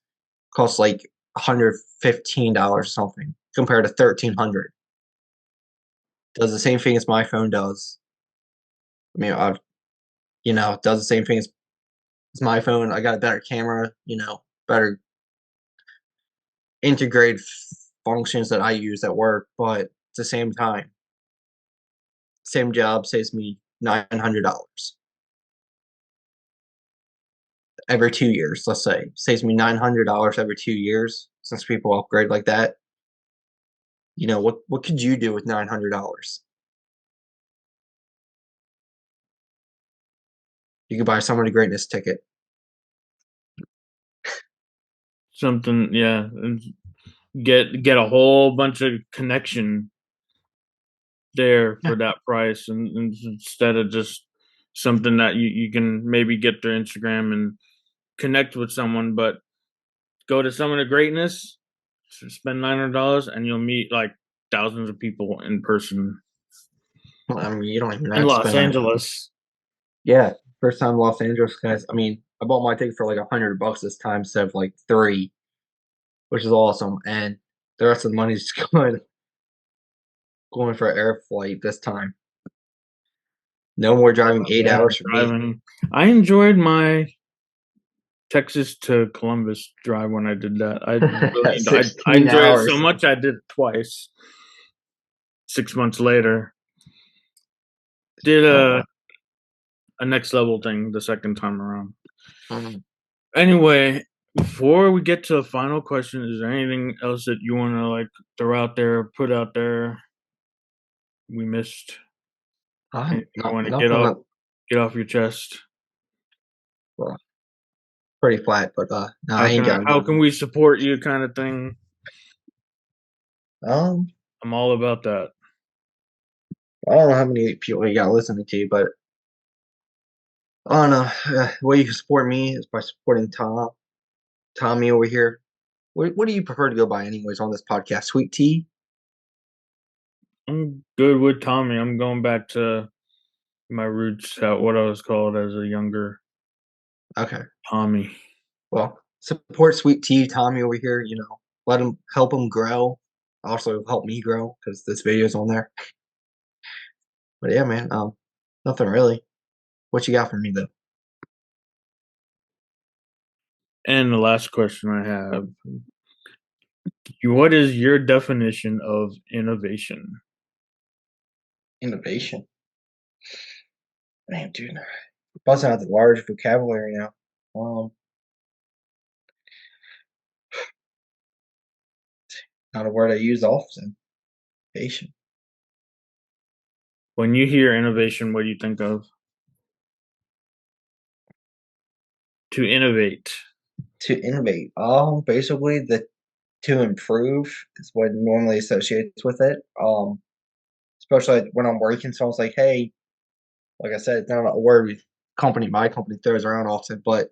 Costs like $115 something compared to 1,300. Does the same thing as my phone does. I mean, does the same thing as my phone. I got a better camera. Better integrated functions that I use at work. But at the same time, same job saves me $900. every 2 years, let's say. Saves me $900 every 2 years since people upgrade like that. What could you do with $900? You could buy Summer to Greatness ticket. Something, yeah, and get a whole bunch of connection there Yeah. for that price, and instead of just something that you can maybe get their Instagram and connect with someone, but go to Summit of Greatness, spend $900, and you'll meet like thousands of people in person I mean, you don't even in have to Los spend that. Angeles. Yeah, first time Los Angeles, guys. I mean, I bought my ticket for like $100 this time instead of like 3, which is awesome. And the rest of the money's going for an air flight this time. No more driving 8 Yeah, hours for me. driving. I enjoyed my Texas to Columbus drive when I did that. I 16 enjoyed it so hours. much I did it twice. 6 months later, did a next level thing the second time around. Mhm. Anyway, before we get to the final question, is there anything else that you want to like throw out there, put out there? We missed. Anything you want to Nothing. get off your chest? Well, pretty flat, but no, I ain't got How nothing. can we support you, kind of thing? Um, I'm all about that. I don't know how many people you got listening to you, but I don't know. The way you can support me is by supporting Tommy over here. What do you prefer to go by, anyways, on this podcast? Sweet tea? I'm good with Tommy. I'm going back to my roots, what I was called as a younger Okay. Tommy. Well, support Sweet Tea Tommy over here. Help him grow. Also help me grow because this video's on there. But yeah, man. Nothing really. What you got for me though? And the last question I have: what is your definition of innovation? Innovation. Man, dude, busting out the large vocabulary now. Not a word I use often. Innovation. When you hear innovation, what do you think of? To innovate. To innovate. Basically to improve is what normally associates with it. Especially when I'm working, someone's like, hey, like I said, it's not a word my company throws around often, but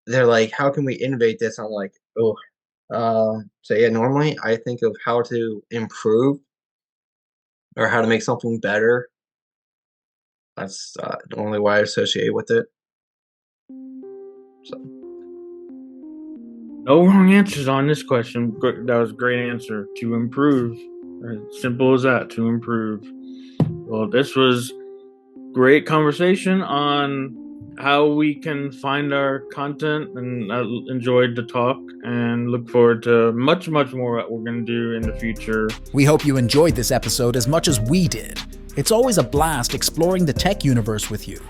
they're like, how can we innovate this? I'm like, oh. So yeah, normally I think of how to improve or how to make something better. That's normally what I associate with it. So No wrong answers on this question. That was a great answer. To improve. As simple as that. To improve. Well, this was great conversation on how we can find our content, and I enjoyed the talk and look forward to much more what we're going to do in the future. We hope you enjoyed this episode as much as we did. It's always a blast exploring the tech universe with you.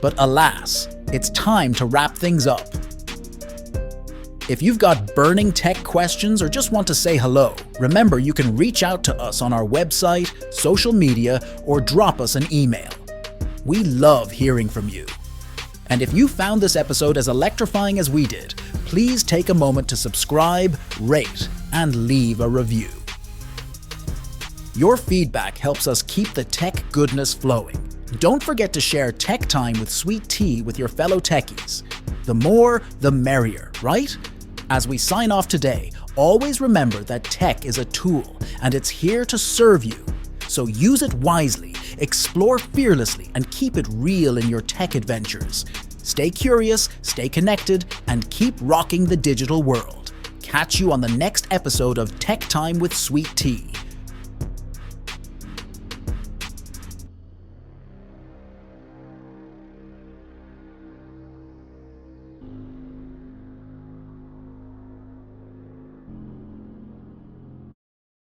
But alas, it's time to wrap things up. If you've got burning tech questions or just want to say hello, remember you can reach out to us on our website, social media, or drop us an email. We love hearing from you. And if you found this episode as electrifying as we did, please take a moment to subscribe, rate, and leave a review. Your feedback helps us keep the tech goodness flowing. Don't forget to share Tech Time with Sweet Tea with your fellow techies. The more, the merrier, right? As we sign off today, always remember that tech is a tool and it's here to serve you. So use it wisely, explore fearlessly, and keep it real in your tech adventures. Stay curious, stay connected, and keep rocking the digital world. Catch you on the next episode of Tech Time with Sweet Tea.